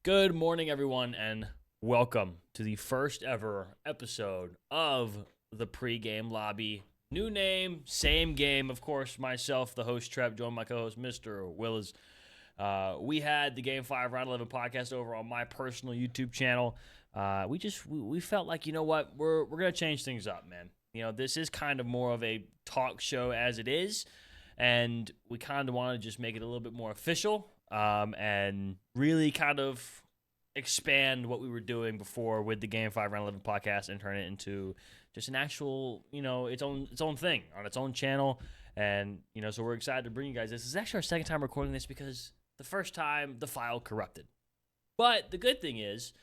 Good morning, everyone, and welcome to the first ever episode of the Pre-Game Lobby. New name, same game. Of course, myself, the host, Trep, joined my co-host, Mr. Williz. We had the Game 5 Round 11 podcast over on my personal YouTube channel. We felt like, you know what, we're going to change things up, man. You know, this is kind of more of a talk show as it is, and we kind of want to just make it a little bit more official. And really kind of expand what we were doing before with the Game 5 Round 11 podcast and turn it into just an actual, its own thing on its own channel. And, so we're excited to bring you guys this. This is actually our second time recording this because the first time the file corrupted. But the good thing is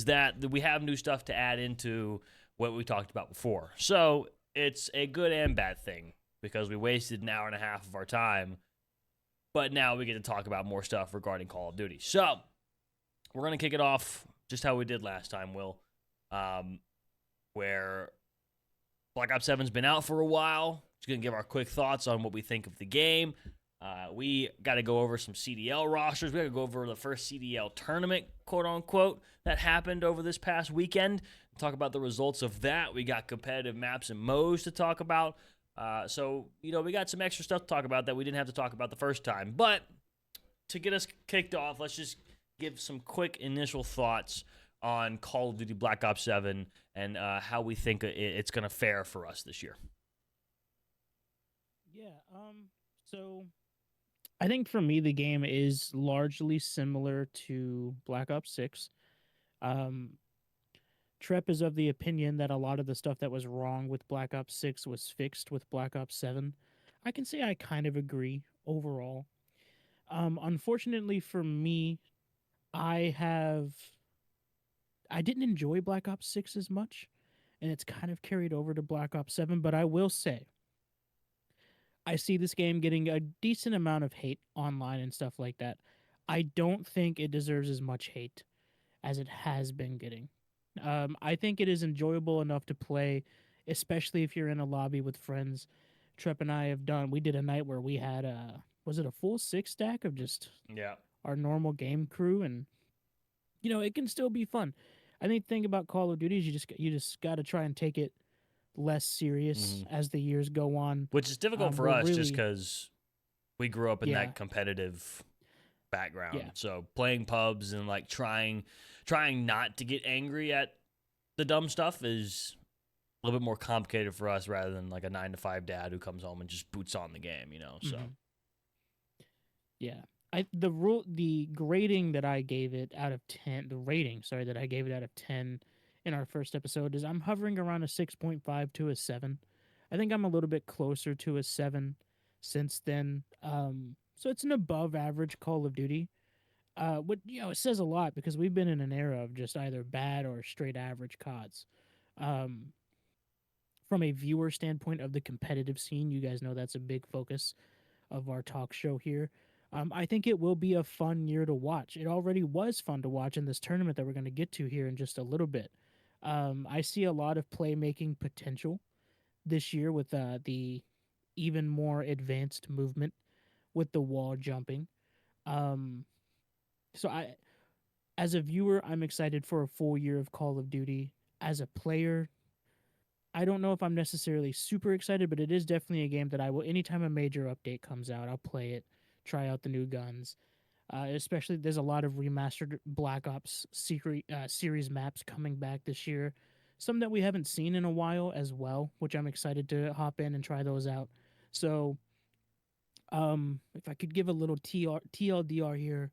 that we have new stuff to add into what we talked about before. So it's a good and bad thing because we wasted an hour and a half of our time. But now we get to talk about more stuff regarding Call of Duty. So we're going to kick it off just how we did last time, Will, where Black Ops 7's been out for a while. Just going to give our quick thoughts on what we think of the game. We got to go over some CDL rosters. We got to go over the first CDL tournament, quote-unquote, that happened over this past weekend. Talk about the results of that. We got competitive maps and modes to talk about. So, we got some extra stuff to talk about that we didn't have to talk about the first time. But to get us kicked off, let's just give some quick initial thoughts on Call of Duty Black Ops 7 and how we think it's going to fare for us this year. Yeah, so I think for me, the game is largely similar to Black Ops 6. Trep is of the opinion that a lot of the stuff that was wrong with Black Ops 6 was fixed with Black Ops 7. I can say I kind of agree overall. Unfortunately for me, I didn't enjoy Black Ops 6 as much, and it's kind of carried over to Black Ops 7, but I will say I see this game getting a decent amount of hate online and stuff like that. I don't think it deserves as much hate as it has been getting. I think it is enjoyable enough to play, especially if you're in a lobby with friends. Trep and I we did a night where we had was it a full 6-stack of just our normal game crew, and it can still be fun. I think the thing about Call of Duty is you just got to try and take it less serious as the years go on. Which is difficult for us just because we grew up in that competitive background. Yeah. So playing pubs and like trying not to get angry at the dumb stuff is a little bit more complicated for us rather than like a 9-to-5 dad who comes home and just boots on the game, so. Yeah. The grading that I gave it out of 10, the rating, sorry, that I gave it out of 10 in our first episode is I'm hovering around a 6.5 to a 7. I think I'm a little bit closer to a 7 since then. So it's an above average Call of Duty. It says a lot because we've been in an era of just either bad or straight average CODs. From a viewer standpoint of the competitive scene, you guys know that's a big focus of our talk show here. I think it will be a fun year to watch. It already was fun to watch in this tournament that we're going to get to here in just a little bit. I see a lot of playmaking potential this year with the even more advanced movement with the wall jumping. So as a viewer, I'm excited for a full year of Call of Duty. As a player, I don't know if I'm necessarily super excited, but it is definitely a game that I will, anytime a major update comes out, I'll play it, try out the new guns. Especially, there's a lot of remastered Black Ops series maps coming back this year. Some that we haven't seen in a while as well, which I'm excited to hop in and try those out. So, if I could give a little TLDR here,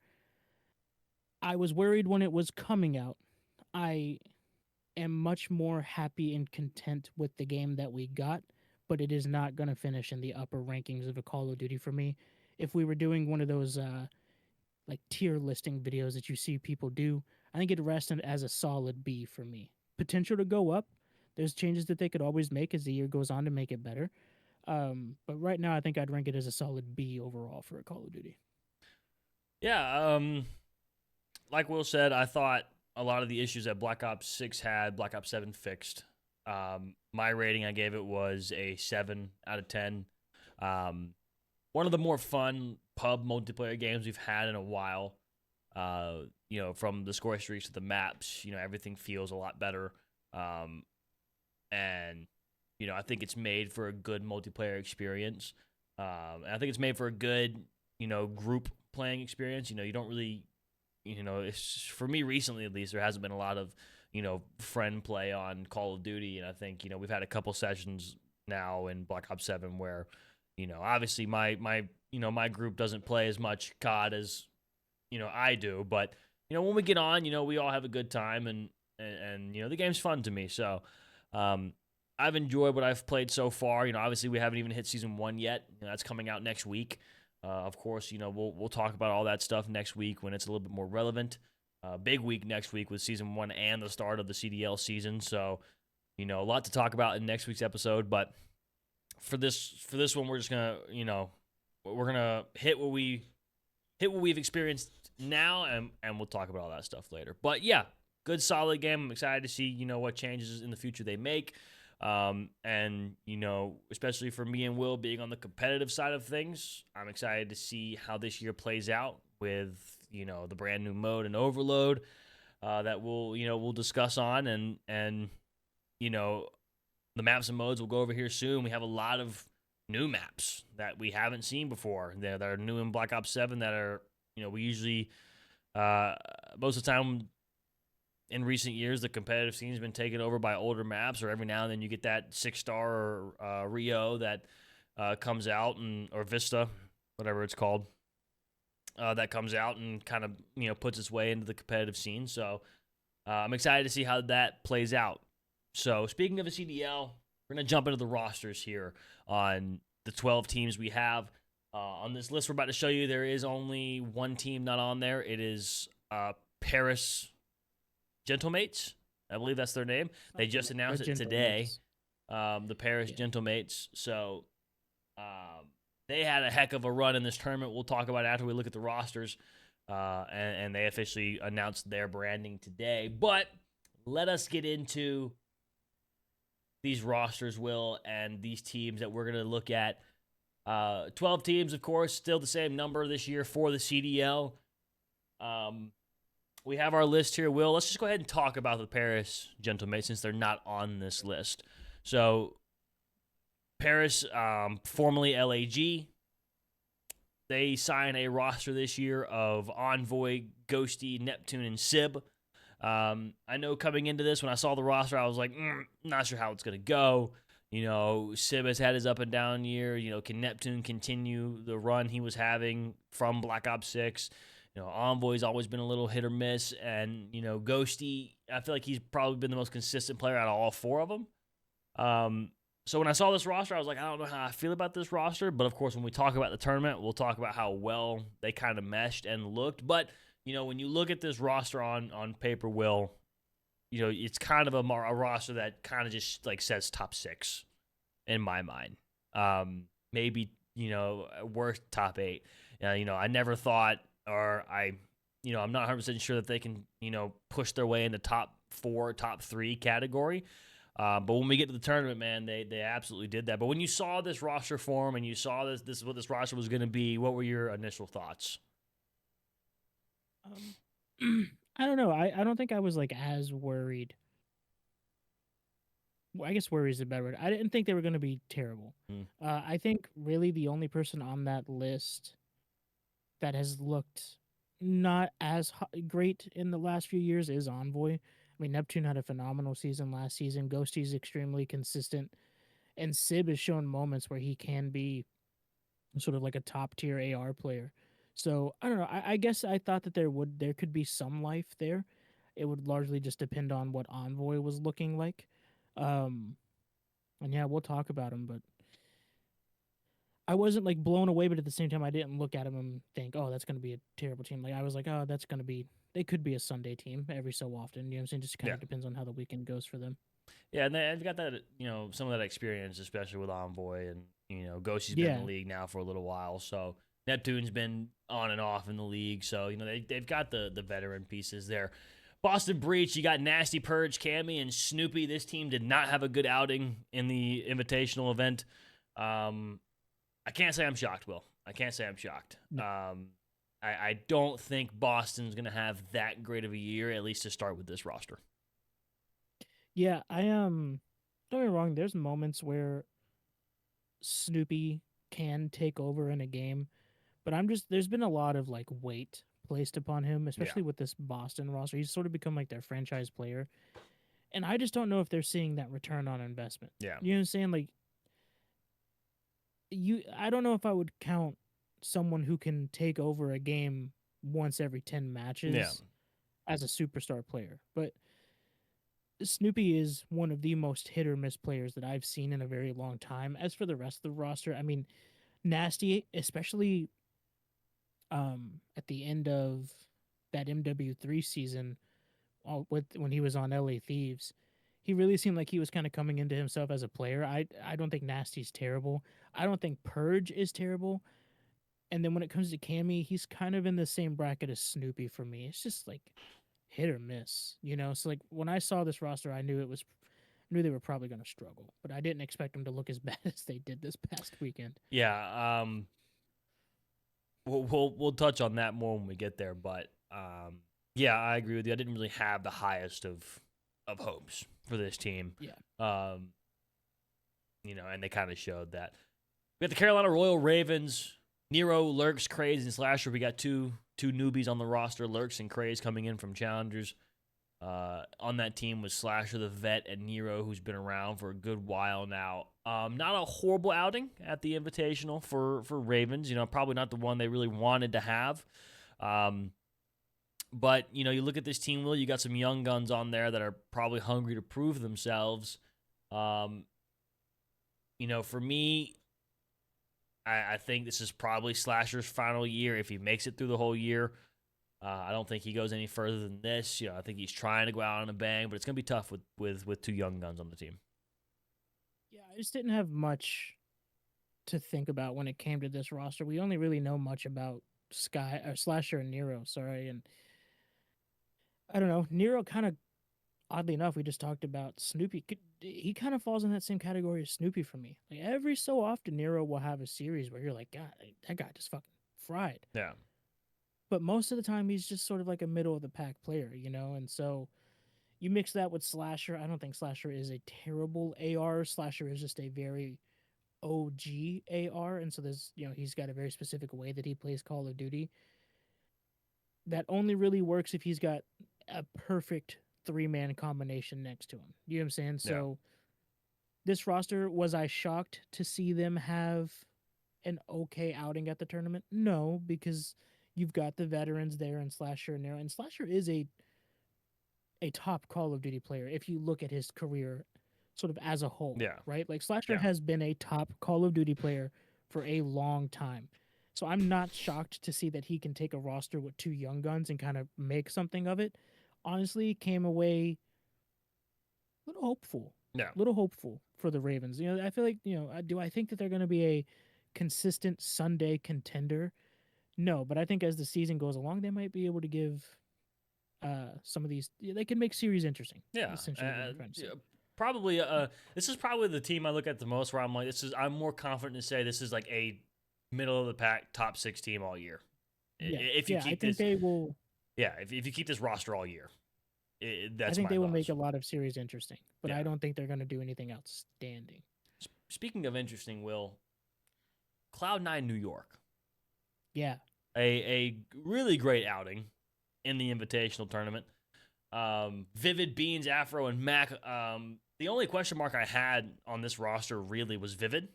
I was worried when it was coming out. I am much more happy and content with the game that we got, but it is not going to finish in the upper rankings of a Call of Duty for me. If we were doing one of those like tier listing videos that you see people do, I think it'd rest as a solid B for me. Potential to go up. There's changes that they could always make as the year goes on to make it better. But right now, I think I'd rank it as a solid B overall for a Call of Duty. Yeah, like Will said, I thought a lot of the issues that Black Ops 6 had, Black Ops 7 fixed. My rating I gave it was a 7 out of 10. One of the more fun pub multiplayer games we've had in a while. from the score streaks to the maps, everything feels a lot better. And I think it's made for a good multiplayer experience. And I think it's made for a good, group playing experience. You don't really, it's, for me recently at least, there hasn't been a lot of, friend play on Call of Duty. And I think, we've had a couple sessions now in Black Ops 7 where, obviously my group doesn't play as much COD as, I do. But, when we get on, we all have a good time and the game's fun to me. So, I've enjoyed what I've played so far. Obviously we haven't even hit season 1 yet. That's coming out next week. Of course, we'll talk about all that stuff next week when it's a little bit more relevant. Big week next week with season 1 and the start of the CDL season. So, a lot to talk about in next week's episode. But for this one, we're just gonna, we're gonna hit what we've experienced now, and we'll talk about all that stuff later. But yeah, good solid game. I'm excited to see what changes in the future they make. And especially for me and Will being on the competitive side of things, I'm excited to see how this year plays out with, the brand new mode and overload, that we'll discuss on and the maps and modes we'll go over here soon. We have a lot of new maps that we haven't seen before that are new in Black Ops 7 that are, we usually, most of the time, in recent years, the competitive scene has been taken over by older maps, or every now and then you get that 6-star Rio that comes out, or Vista, whatever it's called, that comes out and kind of puts its way into the competitive scene. So I'm excited to see how that plays out. So speaking of a CDL, we're gonna jump into the rosters here on the 12 teams we have on this list. We're about to show you. There is only one team not on there. It is Paris Gentlemates, I believe that's their name. They just announced it today, the Paris Gentlemates. So they had a heck of a run in this tournament. We'll talk about it after we look at the rosters, and they officially announced their branding today. But let us get into these rosters, Will, and these teams that we're going to look at. 12 teams, of course, still the same number this year for the CDL. We have our list here, Will. Let's just go ahead and talk about the Paris Gentlemates since they're not on this list. So, Paris, formerly LAG, they sign a roster this year of Envoy, Ghosty, Neptune, and Sib. I know coming into this, when I saw the roster, I was like, not sure how it's going to go. Sib has had his up and down year. Can Neptune continue the run he was having from Black Ops 6? Envoy's always been a little hit or miss. And, Ghosty, I feel like he's probably been the most consistent player out of all four of them. So when I saw this roster, I was like, I don't know how I feel about this roster. But, of course, when we talk about the tournament, we'll talk about how well they kind of meshed and looked. But, when you look at this roster on paper, Will, it's kind of a roster that kind of just, says top 6 in my mind. Maybe, worst top 8. I never thought, I'm not 100% sure that they can, push their way into top 4, top 3 category. But when we get to the tournament, man, they absolutely did that. But when you saw this roster form and you saw this is what this roster was going to be, what were your initial thoughts? I don't know. I don't think I was as worried. Well, I guess worry is a better word. I didn't think they were going to be terrible. I think really the only person on that list that has looked not as great in the last few years is Envoy. I mean, Neptune had a phenomenal season last season. Ghosty's extremely consistent. And Sib has shown moments where he can be sort of like a top tier AR player. So I don't know. I guess I thought that there could be some life there. It would largely just depend on what Envoy was looking like. And yeah, we'll talk about him, but I wasn't blown away, but at the same time I didn't look at him and think, oh, that's gonna be a terrible team. I was like, oh, they could be a Sunday team every so often. You know what I'm saying? Just kind of depends on how the weekend goes for them. Yeah, and they've got that, some of that experience, especially with Envoy, and Ghosty's been in the league now for a little while, so Neptune's been on and off in the league, so they've got the veteran pieces there. Boston Breach, you got Nasty Purge, Cammy, and Snoopy. This team did not have a good outing in the invitational event. I can't say I'm shocked, Will. I can't say I'm shocked. No. I don't think Boston's going to have that great of a year, at least to start with this roster. Yeah, don't get me wrong, there's moments where Snoopy can take over in a game, but there's been a lot of like weight placed upon him, Yeah. especially with this Boston roster. He's sort of become like their franchise player. And I just don't know if they're seeing that return on investment. Yeah. You know what I'm saying? Like I don't know if I would count someone who can take over a game once every 10 Yeah. matches as a superstar player. But Snoopy is one of the most hit or miss players that I've seen in a very long time. As for the rest of the roster, I mean, Nasty, especially at the end of that MW3 season, when he was on LA Thieves, he really seemed like he was kind of coming into himself as a player. I don't think Nasty's terrible. I don't think Purge is terrible. And then when it comes to Cammy, he's kind of in the same bracket as Snoopy for me. It's just like hit or miss, you know. So like when I saw this roster, I knew they were probably going to struggle, but I didn't expect them to look as bad as they did this past weekend. Yeah. We'll touch on that more when we get there, but yeah, I agree with you. I didn't really have the highest of hopes for this team. Yeah. And they kind of showed that. We got the Carolina Royal Ravens. Nero, Lurks, Craze, and Slasher. We got two newbies on the roster. Lurks and Craze coming in from challengers. On that team was Slasher the vet and Nero, who's been around for a good while now. Not a horrible outing at the Invitational for Ravens. Probably not the one they really wanted to have. But you look at this team, Will. You got some young guns on there that are probably hungry to prove themselves. For me, I think this is probably Slasher's final year if he makes it through the whole year. I don't think he goes any further than this. I think he's trying to go out on a bang, but it's going to be tough with two young guns on the team. Yeah, I just didn't have much to think about when it came to this roster. We only really know much about Slasher and Nero, sorry, and I don't know. Nero kind of, oddly enough, we just talked about Snoopy. He kind of falls in that same category as Snoopy for me. Like every so often, Nero will have a series where you're like, God, that guy just fucking fried. Yeah. But most of the time, he's just sort of like a middle of the pack player, And so you mix that with Slasher. I don't think Slasher is a terrible AR. Slasher is just a very OG AR, and so he's got a very specific way that he plays Call of Duty. That only really works if he's got a perfect 3-man combination next to him. You know what I'm saying? Yeah. So this roster, was I shocked to see them have an okay outing at the tournament? No, because you've got the veterans there and Slasher and Nero. And Slasher is a top Call of Duty player if you look at his career sort of as a whole. Yeah. Right? Like Slasher Yeah. has been a top Call of Duty player for a long time. So I'm not shocked to see that he can take a roster with two young guns and kind of make something of it. Honestly, came away a little hopeful. Yeah. A little hopeful for the Ravens. I feel like, do I think that they're going to be a consistent Sunday contender? No, but I think as the season goes along, they might be able to give some of these. They can make series interesting. Yeah. Essentially, what I'm trying to say. Probably. This is probably the team I look at the most where I'm like, I'm more confident to say this is like a middle of the pack top 6 team all year. Yeah. If you keep I think they will. Yeah. If you keep this roster all year, that's. I think they will make a thoughts. lot of series interesting, but Yeah. I don't think they're going to do anything outstanding. Speaking of interesting, Will, Cloud9 New York. Yeah. A really great outing in the Invitational tournament. Vivid, Beans, Afro, and Mac. The only question mark I had on this roster really was Vivid.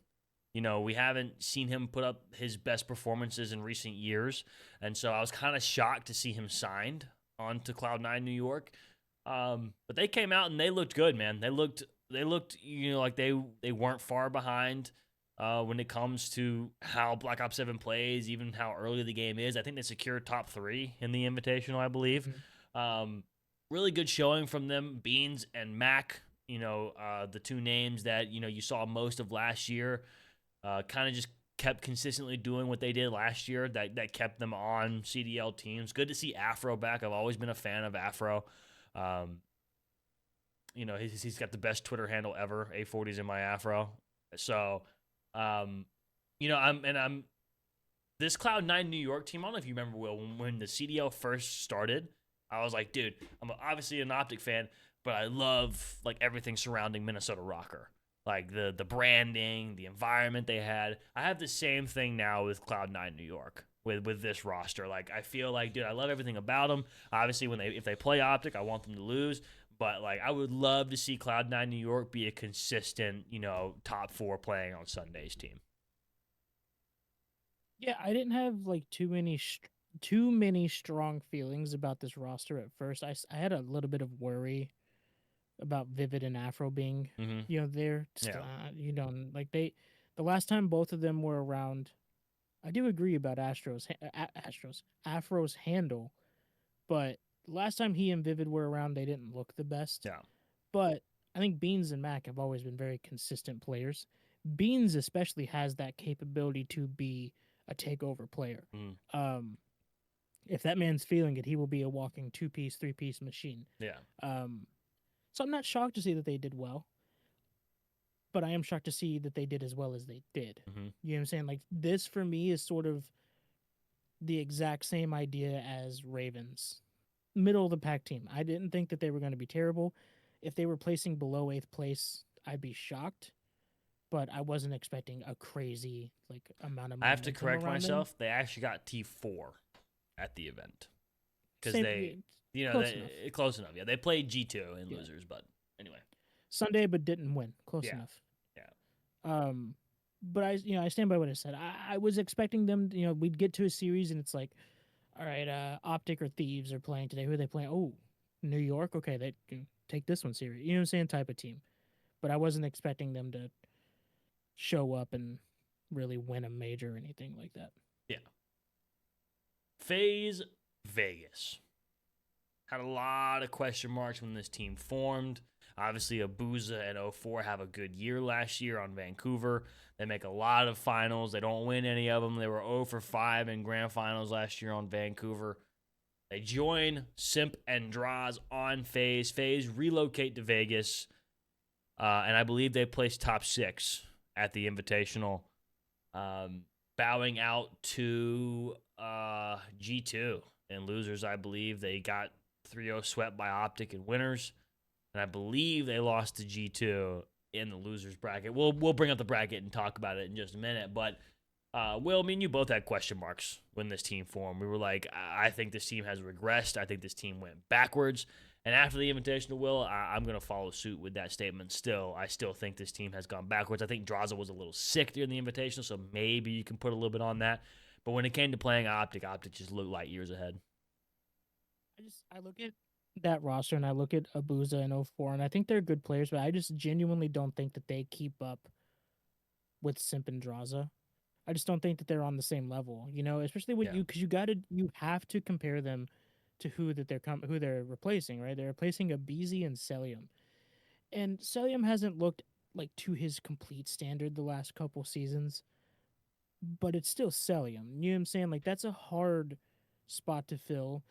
We haven't seen him put up his best performances in recent years, and so I was kind of shocked to see him signed onto Cloud9 New York. But they came out and they looked good, man. They looked like they weren't far behind when it comes to how Black Ops 7 plays, even how early the game is. I think they secured top 3 in the Invitational, I believe. Mm-hmm. Really good showing from them. Beans and Mac, the two names that you saw most of last year. Kind of just kept consistently doing what they did last year that kept them on CDL teams. Good to see Afro back. I've always been a fan of Afro. He's got the best Twitter handle ever. A40's in my Afro. So, I'm this Cloud9 New York team, I don't know if you remember, Will, when the CDL first started, I was like, dude, I'm obviously an Optic fan, but I love like everything surrounding Minnesota Rocker. Like the branding, the environment they had. I have the same thing now with Cloud9 New York with this roster. Like I feel like, dude, I love everything about them. Obviously, if they play Optic, I want them to lose. But like I would love to see Cloud9 New York be a consistent, top 4 playing on Sunday's team. Yeah, I didn't have like too many strong feelings about this roster at first. I had a little bit of worry about Vivid and Afro being, Mm-hmm. there. Just, Yeah. like the last time both of them were around, I do agree about Afro's handle, but last time he and Vivid were around, they didn't look the best. Yeah. But I think Beans and Mac have always been very consistent players. Beans especially has that capability to be a takeover player. Mm-hmm. If that man's feeling it, he will be a walking 2-piece, 3-piece machine. Yeah. So I'm not shocked to see that they did well, but I am shocked to see that they did as well as they did. Mm-hmm. You know what I'm saying? Like this for me is sort of the exact same idea as Ravens, middle of the pack team. I didn't think that they were going to be terrible. If they were placing below 8th place, I'd be shocked. But I wasn't expecting a crazy amount of. I have to correct myself. Them. They actually got T4 at the event because close enough. Yeah, they played G2 in losers, but anyway, Sunday, but didn't win. Close enough. Yeah. But I stand by what I said. I was expecting them. We'd get to a series and it's like, all right, Optic or Thieves are playing today. Who are they playing? Oh, New York. Okay, they can take this one serious. You know what I'm saying? Type of team. But I wasn't expecting them to show up and really win a major or anything like that. Yeah. FaZe Vegas had a lot of question marks when this team formed. Obviously, Abuza and 04 have a good year last year on Vancouver. They make a lot of finals. They don't win any of them. They were 0 for 5 in grand finals last year on Vancouver. They join Simp and Draws on FaZe. FaZe relocate to Vegas, and I believe they placed top 6 at the Invitational, bowing out to G2 and losers. I believe they got 3-0 swept by Optic and winners, and I believe they lost to G2 in the losers bracket. We'll bring up the bracket and talk about it in just a minute, but Will, me and you both had question marks when this team formed. We were like, I think this team has regressed. I think this team went backwards. And after the Invitational, Will, I'm going to follow suit with that statement still. I still think this team has gone backwards. I think Draza was a little sick during the Invitational, so maybe you can put a little bit on that. But when it came to playing Optic just looked light years ahead. I look at that roster and I look at Abuza and 04, and I think they're good players, but I just genuinely don't think that they keep up with Simp and Draza. I just don't think that they're on the same level, especially when because you have to compare them to who they're replacing, right? They're replacing aBeZy and Celium. And Celium hasn't looked like to his complete standard the last couple seasons, but it's still Celium. You know what I'm saying? Like that's a hard spot to fill.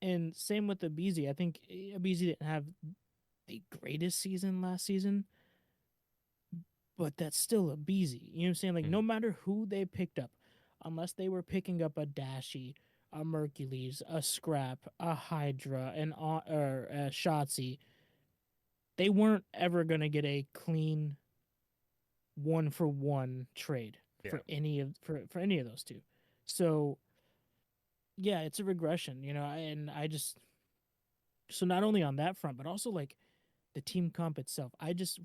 And same with aBeZy. I think aBeZy didn't have the greatest season last season, but that's still aBeZy. You know what I'm saying? Like no matter who they picked up, unless they were picking up a Dashy, a Mercules, a Scrap, a Hydra, or a Shotzi, they weren't ever gonna get a clean 1-for-1 trade for any of those two. So yeah, it's a regression, and so not only on that front, but also like the team comp itself.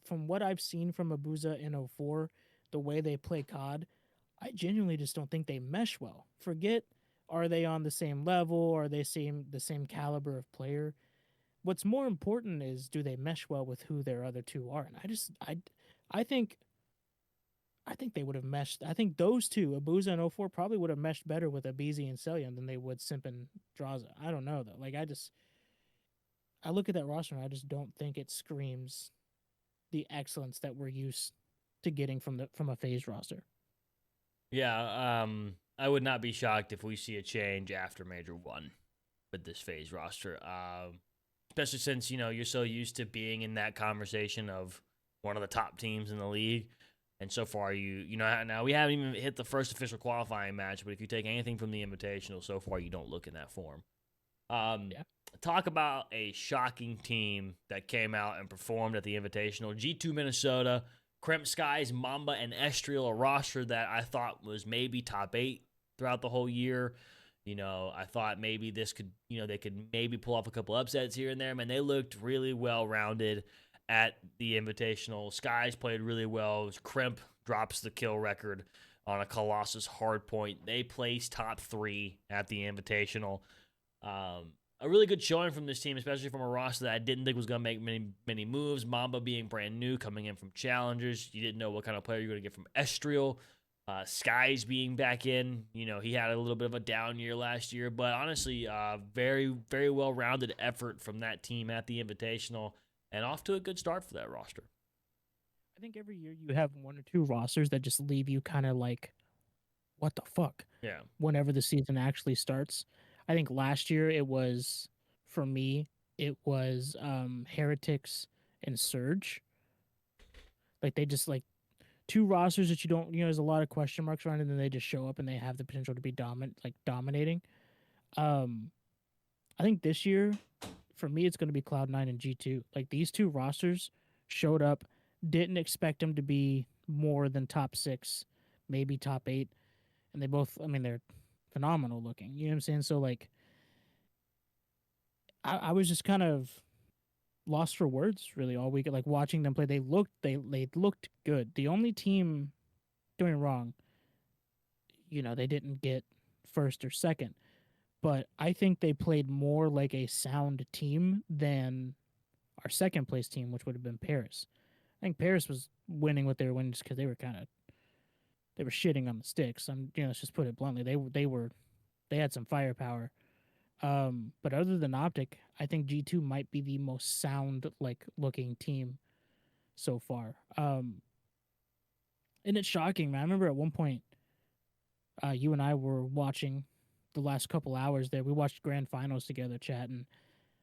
From what I've seen from Abuza in 04, the way they play COD, I genuinely just don't think they mesh well. Forget, are they on the same level? Are they the same caliber of player? What's more important is, do they mesh well with who their other two are? And I think they would have meshed. I think those two, Abuza and 04, probably would have meshed better with aBeZy and Celium than they would Simp and Draza. I don't know though. Like I look at that roster and I just don't think it screams the excellence that we're used to getting from a FaZe roster. Yeah, I would not be shocked if we see a change after Major 1 with this FaZe roster. Especially since, you're so used to being in that conversation of one of the top teams in the league. And so far, now we haven't even hit the first official qualifying match, but if you take anything from the Invitational, so far you don't look in that form. Yeah. Talk about a shocking team that came out and performed at the Invitational. G2 Minnesota, Crimp Skies, Mamba, and Estriel, a roster that I thought was maybe top 8 throughout the whole year. I thought maybe this could, they could maybe pull off a couple upsets here and there. Man, they looked really well-rounded at the Invitational. Skies played really well. Crimp drops the kill record on a Colossus hardpoint. They placed top 3 at the Invitational. A really good showing from this team, especially from a roster that I didn't think was going to make many moves. Mamba being brand new, coming in from Challengers. You didn't know what kind of player you were going to get from Estriel. Skies being back in. He had a little bit of a down year last year, but honestly, very, very well-rounded effort from that team at the Invitational, and off to a good start for that roster. I think every year you have 1 or 2 rosters that just leave you kind of like, what the fuck? Yeah. Whenever the season actually starts. I think last year for me, it was Heretics and Surge. Like they just like 2 rosters that you don't, there's a lot of question marks around, and then they just show up and they have the potential to be dominating. I think this year, for me, it's going to be Cloud9 and G2. Like these 2 rosters showed up, didn't expect them to be more than top 6, maybe top 8, and they both, they're phenomenal looking. You know what I'm saying? So like, I was just kind of lost for words really all week. Like watching them play, they looked good. The only team doing wrong, they didn't get first or second, but I think they played more like a sound team than our second place team, which would have been Paris. I think Paris was winning what they were winning just because they were shitting on the sticks. Let's just put it bluntly. They had some firepower. But other than Optic, I think G2 might be the most sound looking team so far. And it's shocking, man. I remember at one point, you and I were watching the last couple hours there. We watched grand finals together, chat, and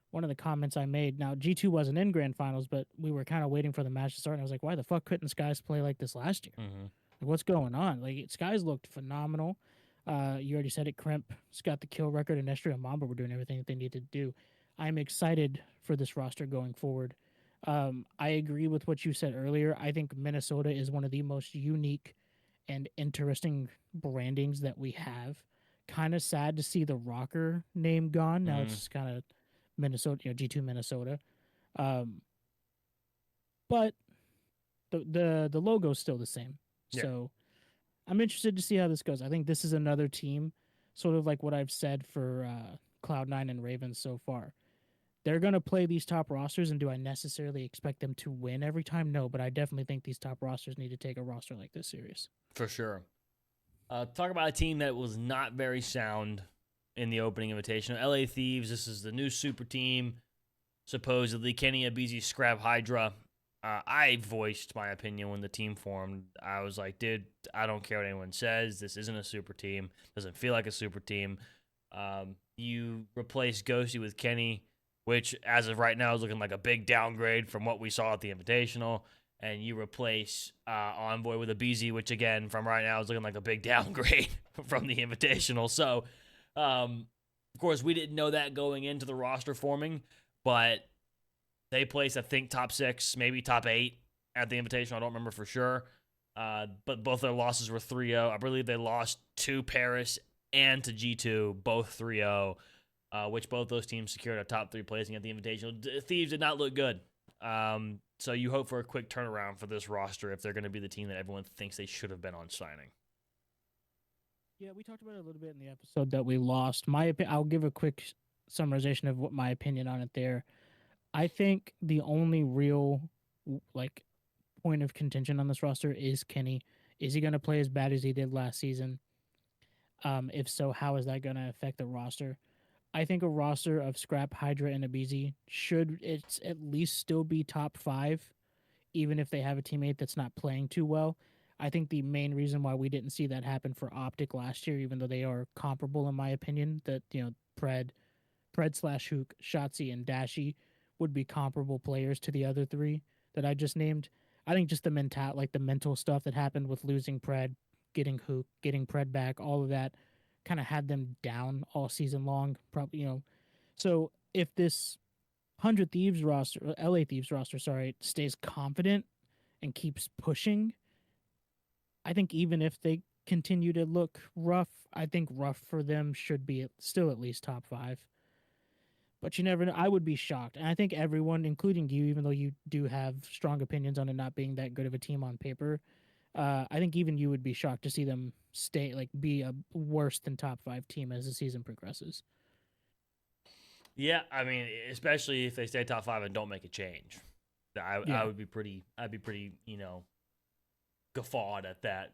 one of the comments I made. Now G2 wasn't in grand finals, but we were kind of waiting for the match to start. And I was like, why the fuck couldn't Skies play like this last year? Mm-hmm. Like, what's going on? Like Skies looked phenomenal. You already said it. Crimp got the kill record, and Estra and Mamba were doing everything that they needed to do. I'm excited for this roster going forward. I agree with what you said earlier. I think Minnesota is one of the most unique and interesting brandings that we have. Kind of sad to see the Rocker name gone. Now it's kind of Minnesota, G2 Minnesota. But the logo's still the same. Yeah. So I'm interested to see how this goes. I think this is another team, sort of like what I've said for Cloud9 and Ravens so far. They're going to play these top rosters, and do I necessarily expect them to win every time? No, but I definitely think these top rosters need to take a roster like this serious. For sure. Talk about a team that was not very sound in the opening invitation. LA Thieves, this is the new super team. Supposedly, Kenny Abizi, Scrap Hydra. I voiced my opinion when the team formed. I was like, dude, I don't care what anyone says. This isn't a super team. Doesn't feel like a super team. You replace Ghosty with Kenny, which as of right now is looking like a big downgrade from what we saw at the Invitational. And you replace Envoy with Abizi, which again, from right now, is looking like a big downgrade from the Invitational. So, of course, we didn't know that going into the roster forming, but they placed, I think, top 6, maybe top 8 at the Invitational. I don't remember for sure. But both their losses were 3-0. I believe they lost to Paris and to G2, both 3-0, which both those teams secured a top 3 placing at the Invitational. Thieves did not look good. So you hope for a quick turnaround for this roster if they're going to be the team that everyone thinks they should have been on signing. Yeah, we talked about it a little bit in the episode that we lost. I'll give a quick summarization of what my opinion on it there. I think the only real point of contention on this roster is Kenny. Is he going to play as bad as he did last season? If so, how is that going to affect the roster? I think a roster of Scrap, Hydra, and Abizi should at least still be top 5, even if they have a teammate that's not playing too well. I think the main reason why we didn't see that happen for Optic last year, even though they are comparable in my opinion, that Pred / Hook, Shotzi, and Dashi would be comparable players to the other 3 that I just named. I think just the mental stuff that happened with losing Pred, getting Hook, getting Pred back, all of that kind of had them down all season long. Probably, So if this 100 Thieves roster, LA Thieves roster, sorry, stays confident and keeps pushing, I think even if they continue to look rough, I think rough for them should be still at least top 5. But you never know. I would be shocked. And I think everyone, including you, even though you do have strong opinions on it not being that good of a team on paper, I think even you would be shocked to see them be a worse than top 5 team as the season progresses. Yeah, I mean, especially if they stay top 5 and don't make a change. I would be pretty, guffawed at that.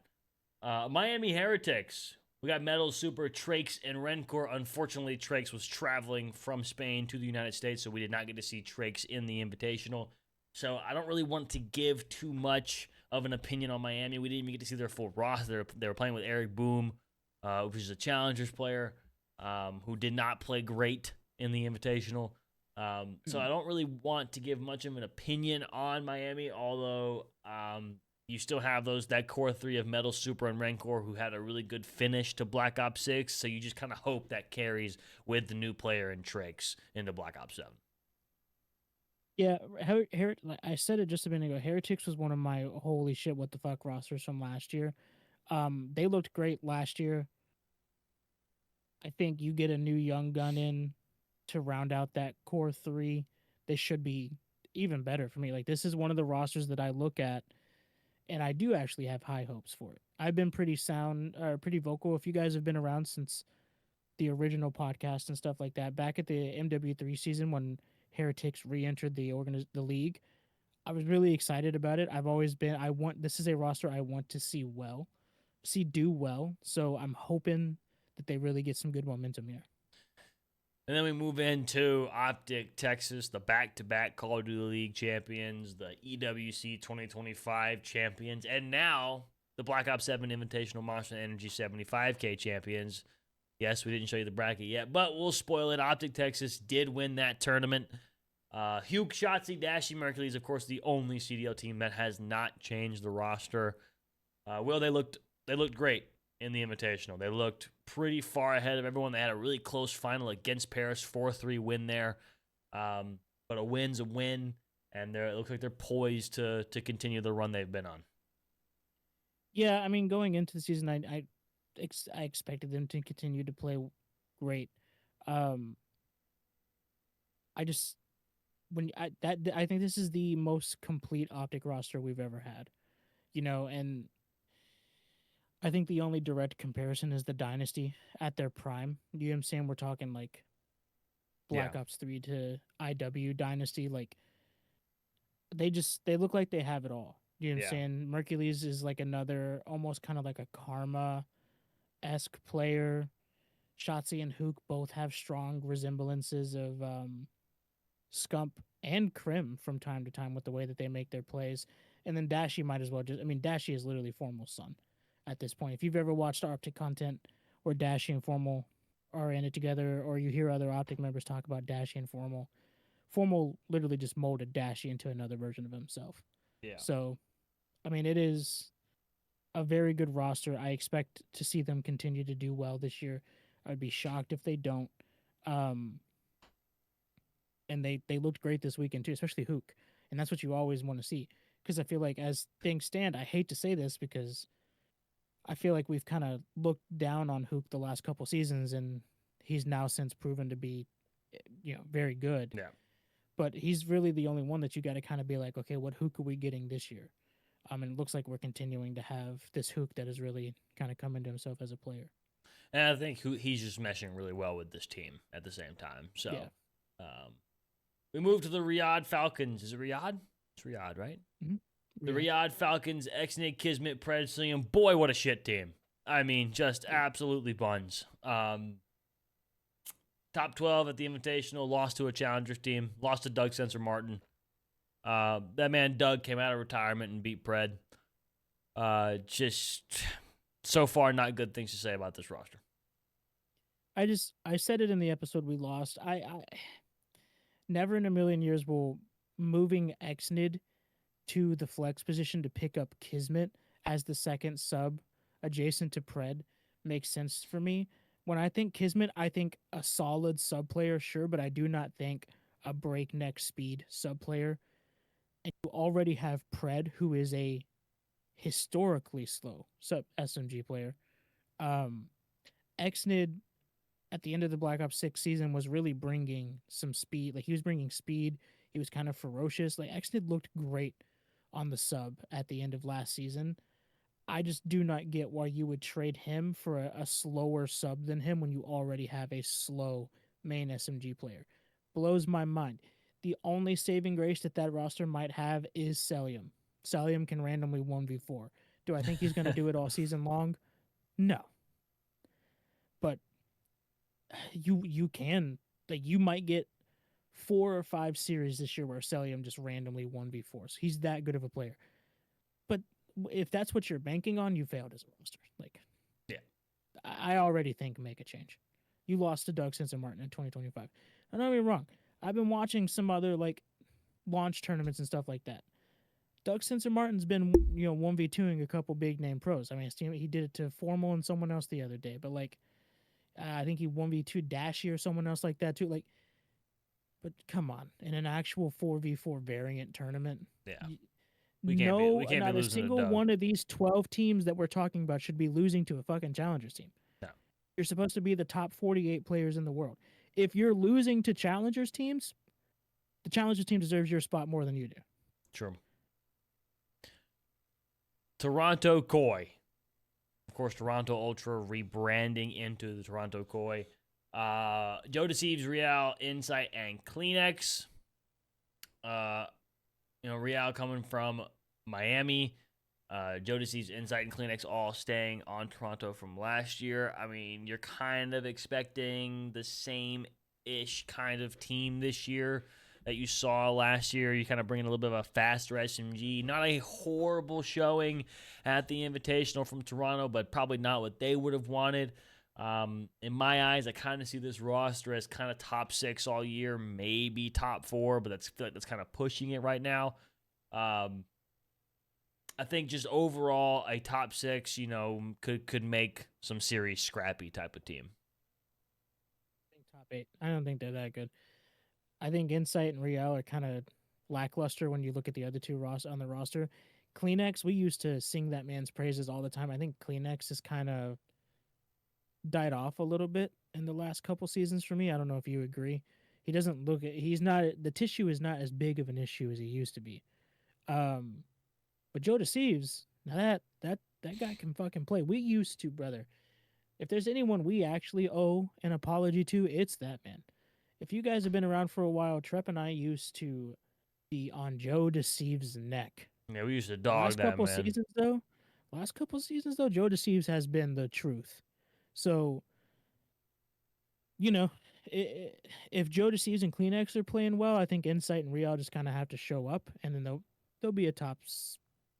Miami Heretics. We got Metals, Super, Trakes, and Rencor. Unfortunately, Trakes was traveling from Spain to the United States, so we did not get to see Trakes in the Invitational. So I don't really want to give too much of an opinion on Miami. We didn't even get to see their full roster. They were playing with Eric Boom, which is a Challengers player, who did not play great in the Invitational. So I don't really want to give much of an opinion on Miami, although you still have that core 3 of Metal, Super, and Rancor who had a really good finish to Black Ops 6. So you just kind of hope that carries with the new player in Trakes into Black Ops 7. Yeah, I said it just a minute ago. Heretics was one of my holy shit, what the fuck rosters from last year. They looked great last year. I think you get a new young gun in to round out that core 3. They should be even better for me. Like, this is one of the rosters that I look at, and I do actually have high hopes for it. I've been pretty vocal. If you guys have been around since the original podcast and stuff like that, back at the MW3 season when Heretics re-entered the league, I was really excited about it. This is a roster I want to see do well. So I'm hoping that they really get some good momentum here. And then we move into Optic Texas, the back-to-back Call of Duty League champions, the EWC 2025 champions, and now the Black Ops 7 Invitational Monster Energy 75K champions. Yes, we didn't show you the bracket yet, but we'll spoil it. Optic Texas did win that tournament. Hugh, Shotzi, Dashy, Mercury is, of course, the only CDL team that has not changed the roster. They looked great in the Invitational. They looked pretty far ahead of everyone. They had a really close final against Paris, 4-3 win there. But a win's a win, and it looks like they're poised to continue the run they've been on. Yeah, I mean, going into the season, I expected them to continue to play great. I think this is the most complete Optic roster we've ever had, and I think the only direct comparison is the Dynasty at their prime. You know what I'm saying? We're talking like Black Ops 3 to IW Dynasty. Like, they look like they have it all. You know what I'm saying? Mercules is like another, almost kind of like a Karma-esque player. Shotzi and Hook both have strong resemblances of Scump and Krim from time to time with the way that they make their plays. And then Dashy might as well Dashy is literally Formal's son at this point. If you've ever watched Optic content where Dashy and Formal are in it together, or you hear other Optic members talk about Dashy and Formal literally just molded Dashy into another version of himself. Yeah. So, I mean, it is a very good roster. I expect to see them continue to do well this year. I'd be shocked if they don't. And they looked great this weekend too, especially Hook. And that's what you always want to see. Because I feel like as things stand, I hate to say this because I feel like we've kind of looked down on Hook the last couple seasons, and he's now since proven to be, very good. Yeah. But he's really the only one that you got to kind of be like, okay, what Hook are we getting this year? And it looks like we're continuing to have this Hook that has really kind of come into himself as a player. And I think he's just meshing really well with this team at the same time. So, we move to the Riyadh Falcons. Is it Riyadh? It's Riyadh, right? Mm-hmm. The Riyadh Falcons, Exnid, Kismet, Pred, and boy, what a shit team. I mean, just absolutely buns. Top 12 at the Invitational, lost to a Challengers team, lost to Doug Sensor Martin. That man, Doug, came out of retirement and beat Pred. Just so far, not good things to say about this roster. I said it in the episode we lost. I never in a million years will moving Exnid to the flex position to pick up Kismet as the second sub adjacent to Pred makes sense for me. When I think Kismet, I think a solid sub player, sure, but I do not think a breakneck speed sub player. And you already have Pred, who is a historically slow sub SMG player. Um, Xnid at the end of the Black Ops 6 season was really bringing some speed. Like he was bringing speed. He was kind of ferocious. Like Xnid looked great on the sub at the end of last season. I just do not get why you would trade him for a slower sub than him when you already have a slow main SMG player. Blows my mind. The only saving grace that that roster might have is Celium. Celium can randomly 1v4. Do I think he's going to do it all season long? No. But you can, like, you might get 4 or 5 series this year where Celium just randomly 1v4s. He's that good of a player. But if that's what you're banking on, you failed as a roster. Like, Yeah. I already think make a change. You lost to Doug Sensor Martin in 2025. And don't get me wrong, I've been watching some other like launch tournaments and stuff like that. Doug Sensor Martin's been 1v2ing a couple big name pros. I mean, he did it to Formal and someone else the other day, but like I think he 1v2 Dashy or someone else like that too. Like, but come on, in an actual 4v4 variant tournament, Yeah. y- We can't be not a losing to single Doug. one of these 12 teams that we're talking about should be losing to a fucking challengers team. No. You're supposed to be the top 48 players in the world. If you're losing to challengers teams, the challengers team deserves your spot more than you do. True. Toronto Koi. Of course, Toronto Ultra rebranding into the Toronto Koi. Joe Deceives, Real, Insight, and Kleenex. Real coming from Miami. Joe Deceives, Insight, and Kleenex all staying on Toronto from last year. I mean, you're kind of expecting the same-ish kind of team this year that you saw last year. You kind of bring in a little bit of a faster SMG. Not a horrible showing at the Invitational from Toronto, but probably not what they would have wanted. In my eyes, I kind of see this roster as kind of top 6 all year, maybe top 4, but that's kind of pushing it right now. I think just overall a top 6, could make some series scrappy type of team. I think top 8. I don't think they're that good. I think Insight and Real are kind of lackluster when you look at the other two on the roster. Kleenex, we used to sing that man's praises all the time. I think Kleenex has kind of died off a little bit in the last couple seasons for me. I don't know if you agree. He doesn't look at, he's not, the tissue is not as big of an issue as he used to be. But Joe Deceives, now that guy can fucking play. We used to, brother. If there's anyone we actually owe an apology to, it's that man. If you guys have been around for a while, Trep and I used to be on Joe Deceives' neck. Yeah, we used to dog that man. Last couple seasons though, Joe Deceives has been the truth. So, if Joe Deceives and Kleenex are playing well, I think Insight and Real just kind of have to show up, and then they'll be a top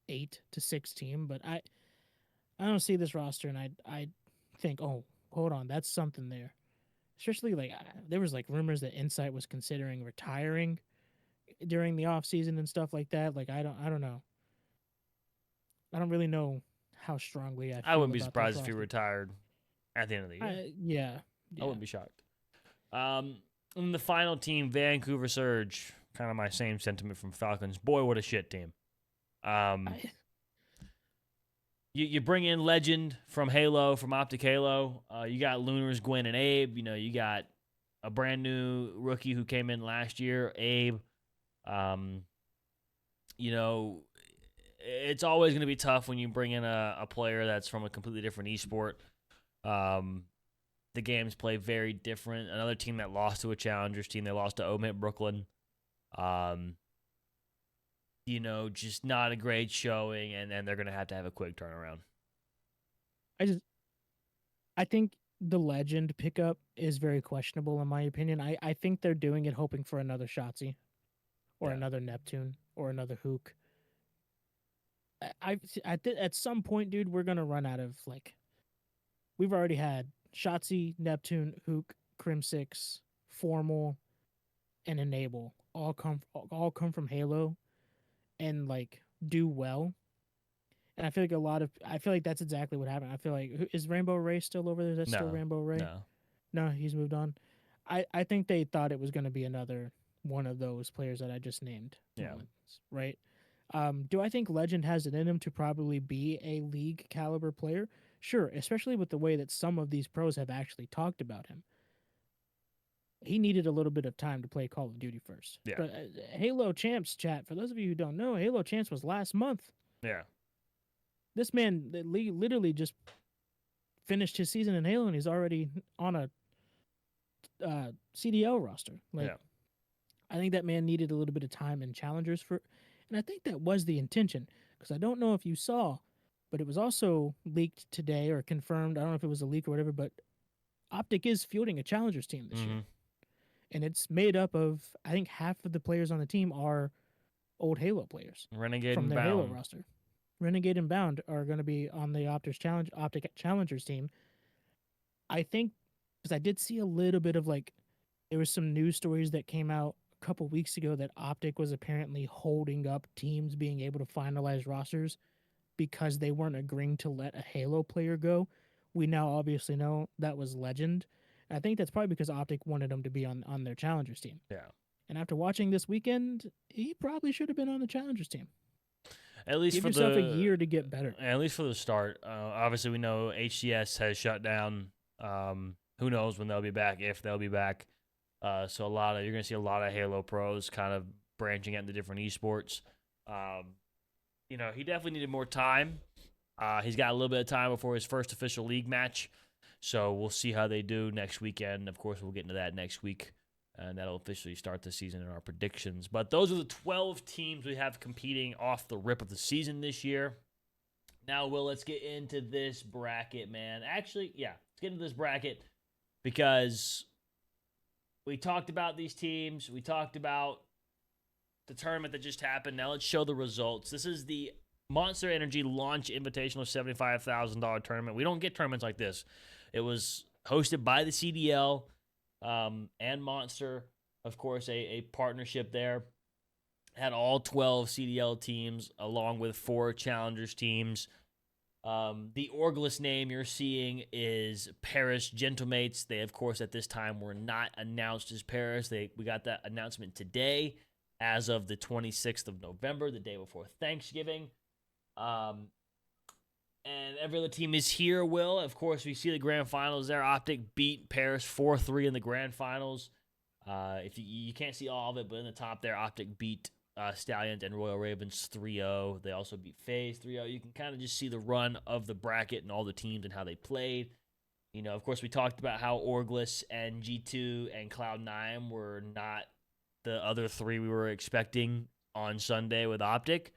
8 to 6 team. But I don't see this roster, and I think, oh, hold on, that's something there. Especially like there was like rumors that Insight was considering retiring during the off season and stuff like that. Like I don't know. I don't really know how strongly I feel. I wouldn't be about surprised if he retired at the end of the year. Yeah. I wouldn't be shocked. And the final team, Vancouver Surge. Kind of my same sentiment from Falcons. Boy, what a shit team. You bring in Legend from Halo, from Optic Halo. You got Lunars, Gwen, and Abe. You got a brand new rookie who came in last year, Abe. It's always going to be tough when you bring in a player that's from a completely different esport. The games play very different. Another team that lost to a Challengers team, they lost to Omit Brooklyn. Just not a great showing, and they're going to have a quick turnaround. I think the Legend pickup is very questionable in my opinion. I think they're doing it hoping for another Shotzi or another Neptune or another Hook. At some point, dude, we're going to run out of, like, we've already had Shotzi, Neptune, Hook, Crim 6, Formal, and Enable all come from Halo. and like do well. And I feel like that's exactly what happened. I feel like is Rainbow Ray still over there? Is that still No, Rainbow Ray? no. No, he's moved on. I think they thought it was going to be another one of those players that I just named Yeah. moments, right? Do I think Legend has it in him to probably be a league caliber player? Sure, especially with the way that some of these pros have actually talked about him. He needed a little bit of time to play Call of Duty first. Yeah. But Halo Champs chat, for those of you who don't know, Halo Champs was last month. Yeah. This man literally just finished his season in Halo and he's already on a CDL roster. Like, Yeah. I think that man needed a little bit of time in challengers and I think that was the intention because I don't know if you saw, but it was also leaked today or confirmed. I don't know if it was a leak or whatever, but Optic is fielding a challengers team this year, and it's made up of I think half of the players on the team are old Halo players Renegade from and their Halo Bound. roster. Renegade and Bound are going to be on the Optic Challengers team. I think because I did see a little bit of like there was some news stories that came out a couple weeks ago that Optic was apparently holding up teams being able to finalize rosters because they weren't agreeing to let a Halo player go. We now obviously know that was Legend. I think that's probably because Optic wanted him to be on their challengers team. Yeah. And after watching this weekend, he probably should have been on the challengers team. At least Give for yourself the a year to get better. At least for the start. Obviously, we know HCS has shut down. Who knows when they'll be back? If they'll be back. So you're gonna see a lot of Halo pros kind of branching out into different esports. He definitely needed more time. He's got a little bit of time before his first official league match. So we'll see how they do next weekend. Of course, we'll get into that next week. And that'll officially start the season in our predictions. But those are the 12 teams we have competing off the rip of the season this year. Now, Will, let's get into this bracket, man. Actually, yeah, let's get into this bracket because we talked about these teams. We talked about the tournament that just happened. Now let's show the results. This is the Monster Energy Launch Invitational $75,000 tournament. We don't get tournaments like this. It was hosted by the CDL. And Monster, of course, a partnership there. Had all 12 CDL teams along with 4 Challengers teams. The Orgless name you're seeing is Paris Gentlemates. They, of course, at this time were not announced as Paris. We got that announcement today as of the 26th of November, the day before Thanksgiving. And every other team is here, Will. Of course, we see the grand finals there. Optic beat Paris 4-3 in the grand finals. If you can't see all of it, but in the top there, Optic beat Stallions and Royal Ravens 3-0. They also beat FaZe 3-0. You can kind of just see the run of the bracket and all the teams and how they played. Of course, we talked about how Orgless and G2 and Cloud9 were not the other 3 we were expecting on Sunday with Optic.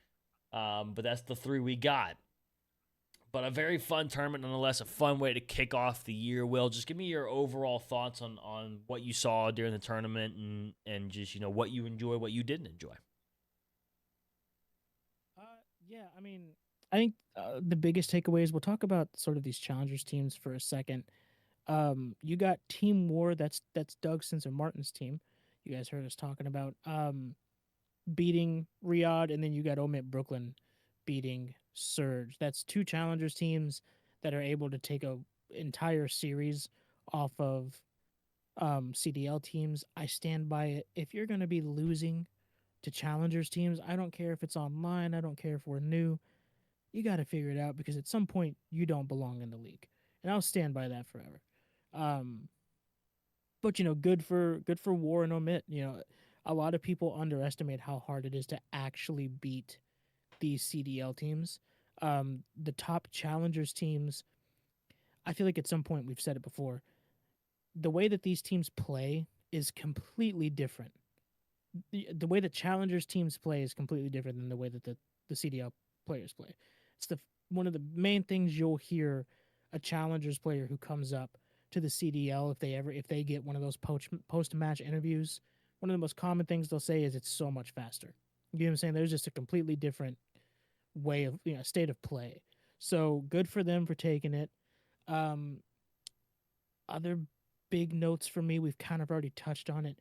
But that's the 3 we got. But a very fun tournament, nonetheless, a fun way to kick off the year. Will, just give me your overall thoughts on what you saw during the tournament and just, what you enjoyed, what you didn't enjoy. Yeah, I mean, I think the biggest takeaways, we'll talk about sort of these challengers teams for a second. You got Team War, that's Doug Sensor Martin's team. You guys heard us talking about beating Riyadh, and then you got Omit Brooklyn beating Surge. That's 2 challengers teams that are able to take a entire series off of CDL teams. I stand by it. If you're going to be losing to challengers teams, I don't care if it's online, I don't care if we're new, you got to figure it out because at some point you don't belong in the league, and I'll stand by that forever. But good for War and Omit. A lot of people underestimate how hard it is to actually beat these CDL teams. The top challengers teams, I feel like at some point we've said it before, the way that these teams play is completely different. The way that challengers teams play is completely different than the way that the CDL players play. It's one of the main things you'll hear a challengers player who comes up to the CDL if they get one of those post match interviews. One of the most common things they'll say is it's so much faster. You know what I'm saying? There's just a completely different way of state of play. So good for them for taking it. Other big notes for me, we've kind of already touched on it.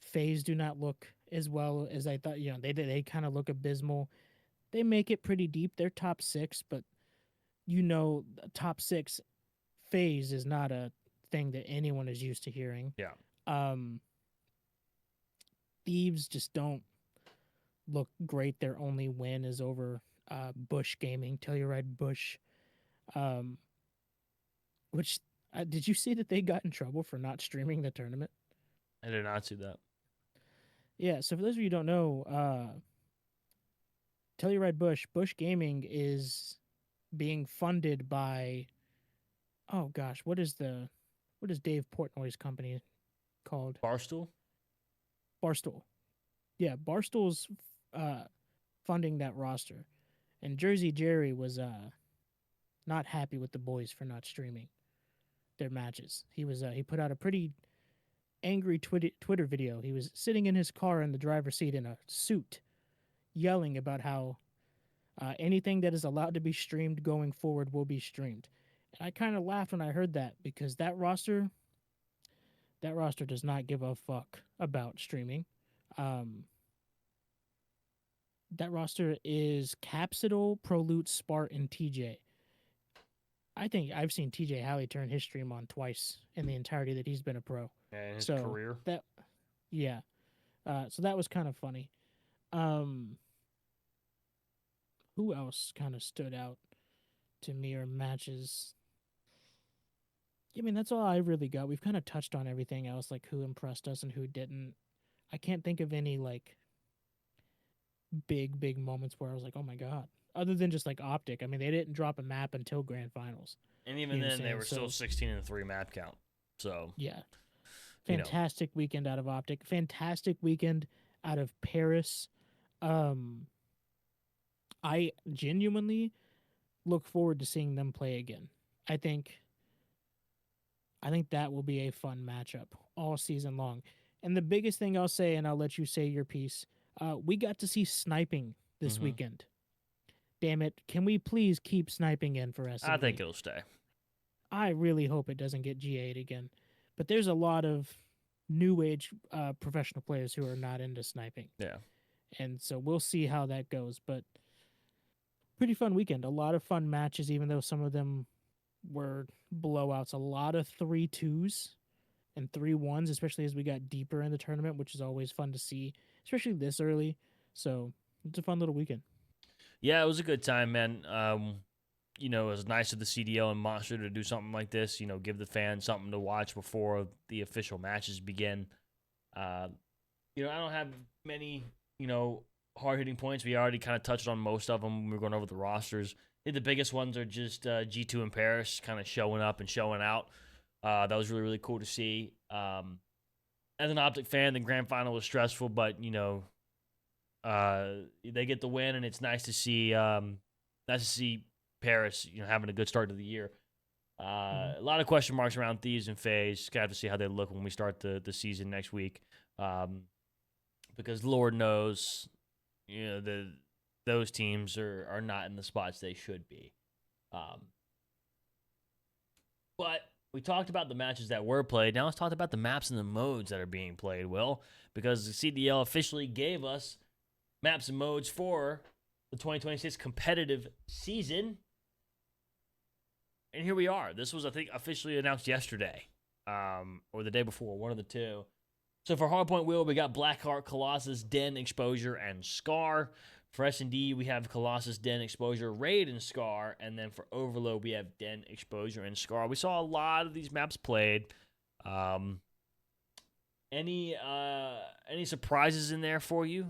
FaZe do not look as well as I thought. They kind of look abysmal. They make it pretty deep. They're top six, but the top six phase is not a thing that anyone is used to hearing. Yeah. Um, Thieves just don't look great. Their only win is over Bush Gaming, Telluride Bush, um, which did you see that they got in trouble for not streaming the tournament? I did not see that. Yeah, so for those of you who don't know, Telluride Bush Gaming is being funded by, oh gosh, what is Dave Portnoy's company called? Barstool? Barstool. Yeah, Barstool's uh, funding that roster, and Jersey Jerry was not happy with the boys for not streaming their matches. He put out a pretty angry Twitter video. He was sitting in his car in the driver's seat in a suit, yelling about how anything that is allowed to be streamed going forward will be streamed. And I kind of laughed when I heard that because that roster does not give a fuck about streaming. Um, that roster is Capsidol, Prolute, Spart, and TJ. I think I've seen TJ Halley turn his stream on twice in the entirety that he's been a pro. And his So career. yeah. So that was kind of funny. Who else kind of stood out to me or matches? I mean, that's all I really got. We've kind of touched on everything else, like who impressed us and who didn't. I can't think of any like big moments where I was like, oh my god. Other than just like Optic. I mean, they didn't drop a map until grand finals. And even You know what then, I'm they saying? were still 16-3 map count. So, Yeah. you know. Fantastic weekend out of Optic. Fantastic weekend out of Paris. I genuinely look forward to seeing them play again. I think that will be a fun matchup all season long. And the biggest thing I'll say, and I'll let you say your piece, we got to see sniping this weekend. Damn it. Can we please keep sniping in for SMB? I think it'll stay. I really hope it doesn't get GA'd again. But there's a lot of new age professional players who are not into sniping. Yeah. And so we'll see how that goes. But pretty fun weekend. A lot of fun matches, even though some of them were blowouts. A lot of 3-2s and 3-1s, especially as we got deeper in the tournament, which is always fun to see, especially this early. So it's a fun little weekend. Yeah, it was a good time, man. It was nice of the CDL and Monster to do something like this. Give the fans something to watch before the official matches begin. I don't have many, hard hitting points. We already kind of touched on most of them when we were going over the rosters. I think the biggest ones are just G2 and Paris kind of showing up and showing out. That was really, really cool to see. As an Optic fan, the grand final was stressful, but they get the win, and it's nice to see. Paris, having a good start to the year. A lot of question marks around Thieves and FaZe. Gotta have to see how they look when we start the season next week. Because Lord knows, those teams are not in the spots they should be. But we talked about the matches that were played. Now let's talk about the maps and the modes that are being played, Will. Because the CDL officially gave us maps and modes for the 2026 competitive season. And here we are. This was, I think, officially announced yesterday, or the day before, one of the two. So for Hardpoint Wheel, we got Blackheart, Colossus, Den, Exposure, and Scar. For S&D, we have Colossus, Den, Exposure, Raid, and Scar. And then for Overload, we have Den, Exposure, and Scar. We saw a lot of these maps played. Any surprises in there for you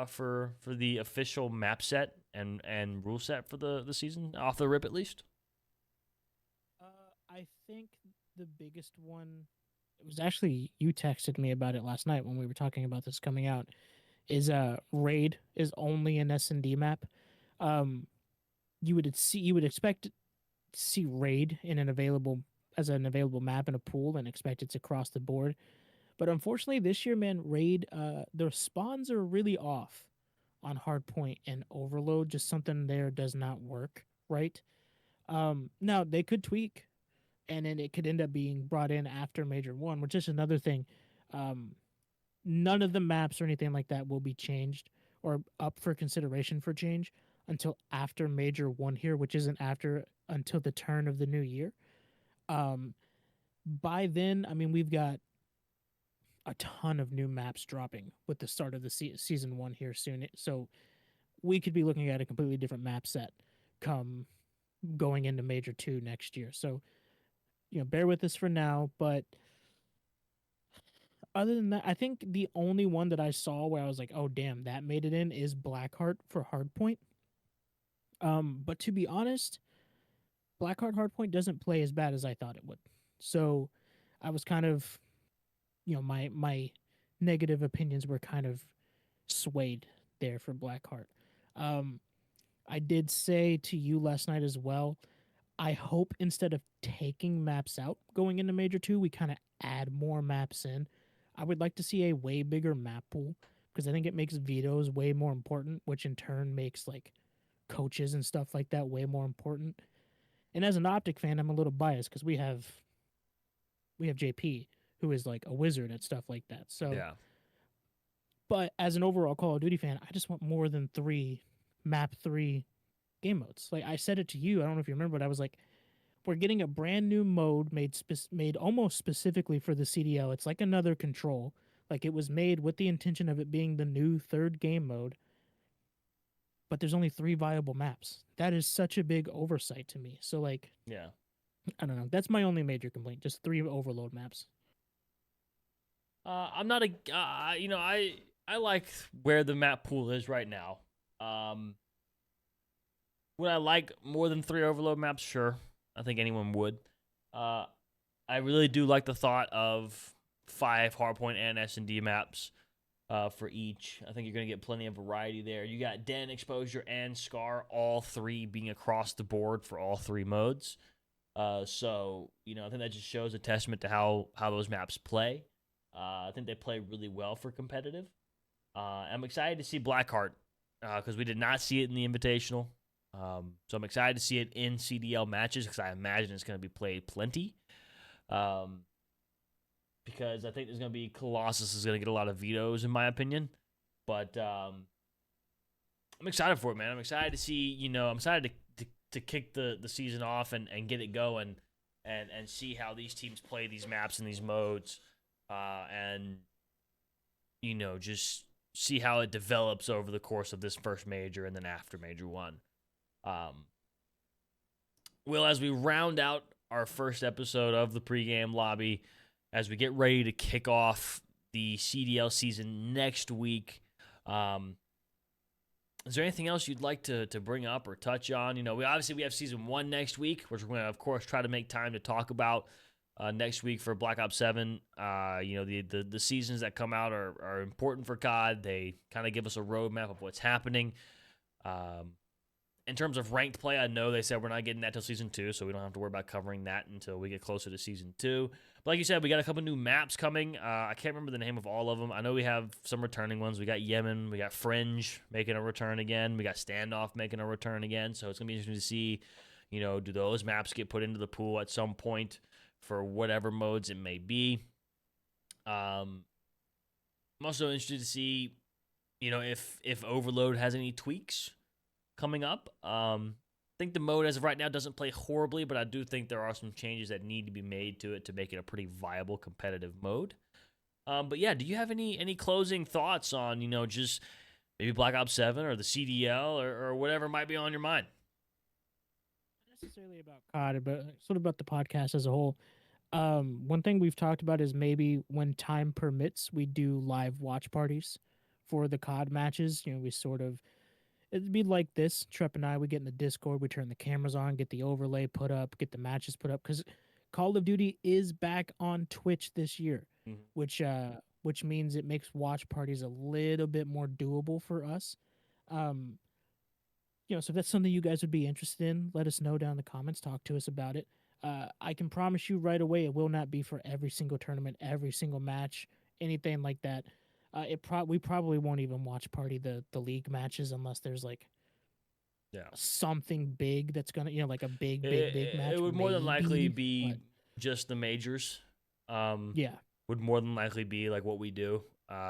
for the official map set and rule set for the season, off the rip at least? I think the biggest one, it was actually you texted me about it last night when we were talking about this coming out, is Raid is only an S&D map. You would expect to see Raid in an available map in a pool and expect it's across the board. But unfortunately this year, man, Raid, the spawns are really off on Hardpoint and Overload. Just something there does not work right. Now they could tweak, and then it could end up being brought in after Major 1, which is another thing. none of the maps or anything like that will be changed or up for consideration for change until after Major One here, which isn't after until the turn of the new year. Um, by then, I mean we've got a ton of new maps dropping with the start of the season one here soon. So we could be looking at a completely different map set come going into Major Two next year. So bear with us for now. But other than that, I think the only one that I saw where I was like, oh damn, that made it in is Blackheart for Hardpoint. But to be honest, Blackheart Hardpoint doesn't play as bad as I thought it would. So I was kind of, my negative opinions were kind of swayed there for Blackheart. Um, I did say to you last night as well, I hope instead of taking maps out going into Major 2, we kind of add more maps in. I would like to see a way bigger map pool because I think it makes vetoes way more important, which in turn makes like coaches and stuff like that way more important. And as an Optic fan, I'm a little biased because we have JP who is like a wizard at stuff like that. So, Yeah. but as an overall Call of Duty fan, I just want more than 3 game modes. Like I said it to you, I don't know if you remember, but I was like, we're getting a brand new mode made almost specifically for the CDL. It's like another control. Like it was made with the intention of it being the new third game mode, but there's only 3 viable maps. That is such a big oversight to me. So like, Yeah. I don't know. That's my only major complaint. Just 3 overload maps. I'm not a, I like where the map pool is right now. Um, would I like more than 3 overload maps? Sure, I think anyone would. Uh, I really do like the thought of 5 hardpoint and S&D maps for each. I think you're going to get plenty of variety there. You got Den, Exposure, and Scar, all 3 being across the board for all 3 modes. So I think that just shows a testament to how those maps play. I think they play really well for competitive. I'm excited to see Blackheart because we did not see it in the Invitational. So I'm excited to see it in CDL matches because I imagine it's going to be played plenty. Because I think there's going to be Colossus is going to get a lot of vetoes in my opinion. But I'm excited for it, man. I'm excited to see, I'm excited to kick the season off and get it going and see how these teams play these maps and these modes. And just see how it develops over the course of this first major and then after Major 1. Well, as we round out our first episode of the pregame lobby, as we get ready to kick off the CDL season next week, is there anything else you'd like to bring up or touch on? We have season 1 next week, which we're going to, of course, try to make time to talk about next week for Black Ops 7. The seasons that come out are important for COD. They kind of give us a roadmap of what's happening. In terms of ranked play, I know they said we're not getting that till season 2, so we don't have to worry about covering that until we get closer to season 2. But like you said, we got a couple new maps coming. I can't remember the name of all of them. I know we have some returning ones. We got Yemen, we got Fringe making a return again, we got Standoff making a return again. So it's gonna be interesting to see, do those maps get put into the pool at some point for whatever modes it may be. I'm also interested to see, if Overload has any tweaks coming up. I think the mode as of right now doesn't play horribly, but I do think there are some changes that need to be made to it to make it a pretty viable competitive mode. But yeah, do you have any closing thoughts on, just maybe Black Ops 7 or the CDL or whatever might be on your mind? Not necessarily about COD, but sort of about the podcast as a whole. One thing we've talked about is maybe when time permits, we do live watch parties for the COD matches. We sort of it'd be like this. Trep and I, we get in the Discord, we turn the cameras on, get the overlay put up, get the matches put up. Because Call of Duty is back on Twitch this year, Mm-hmm. which means it makes watch parties a little bit more doable for us. Um, so if that's something you guys would be interested in, let us know down in the comments. Talk to us about it. I can promise you right away, it will not be for every single tournament, every single match, anything like that. We probably won't even watch party the league matches unless there's like Yeah. something big that's gonna like a big match. It would more than likely maybe, be but just the majors. yeah, Would more than likely be like what we do.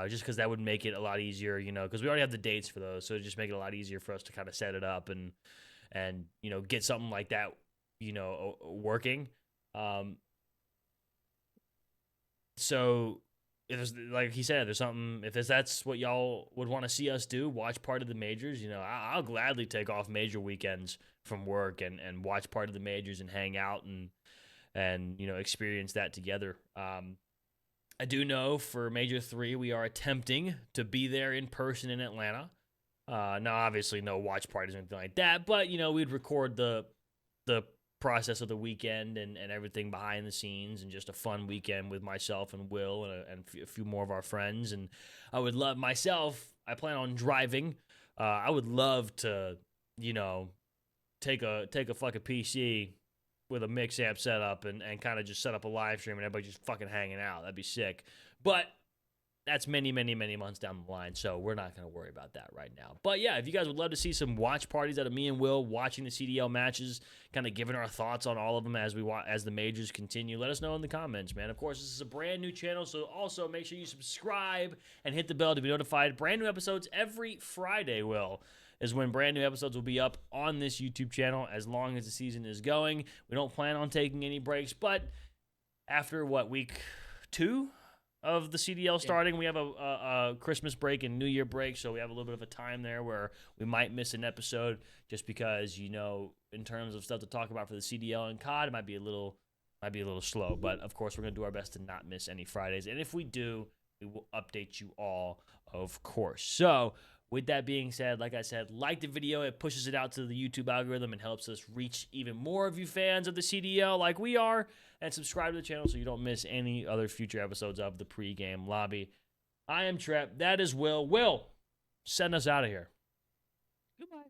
just because that would make it a lot easier, because we already have the dates for those, so it'd just make it a lot easier for us to kind of set it up and get something like that, working. So if there's, like he said, there's something, if that's what y'all would want to see us do, watch part of the majors, I'll gladly take off major weekends from work and watch part of the majors and hang out and experience that together. I do know for Major 3, we are attempting to be there in person in Atlanta. Now, obviously, no watch parties or anything like that, but, we'd record the process of the weekend and everything behind the scenes, and just a fun weekend with myself and Will and a few more of our friends. And I would love I plan on driving. I would love to, take a fucking PC with a mix amp setup and kind of just set up a live stream and everybody just fucking hanging out. That'd be sick. But that's many, many, many months down the line, so we're not going to worry about that right now. But yeah, if you guys would love to see some watch parties out of me and Will watching the CDL matches, kind of giving our thoughts on all of them as the majors continue, let us know in the comments, man. Of course, this is a brand new channel, so also make sure you subscribe and hit the bell to be notified. Brand new episodes every Friday, is when brand new episodes will be up on this YouTube channel as long as the season is going. We don't plan on taking any breaks, but after week 2 of the CDL starting, we have a Christmas break and New Year break, so we have a little bit of a time there where we might miss an episode just because, in terms of stuff to talk about for the CDL and COD, it might be a little slow. But of course, we're gonna do our best to not miss any Fridays, and if we do, we will update you all, of course. So with that being said, like I said, like the video. It pushes it out to the YouTube algorithm and helps us reach even more of you fans of the CDL like we are. And subscribe to the channel so you don't miss any other future episodes of the Pregame Lobby. I am Trep. That is Will. Will, send us out of here. Goodbye.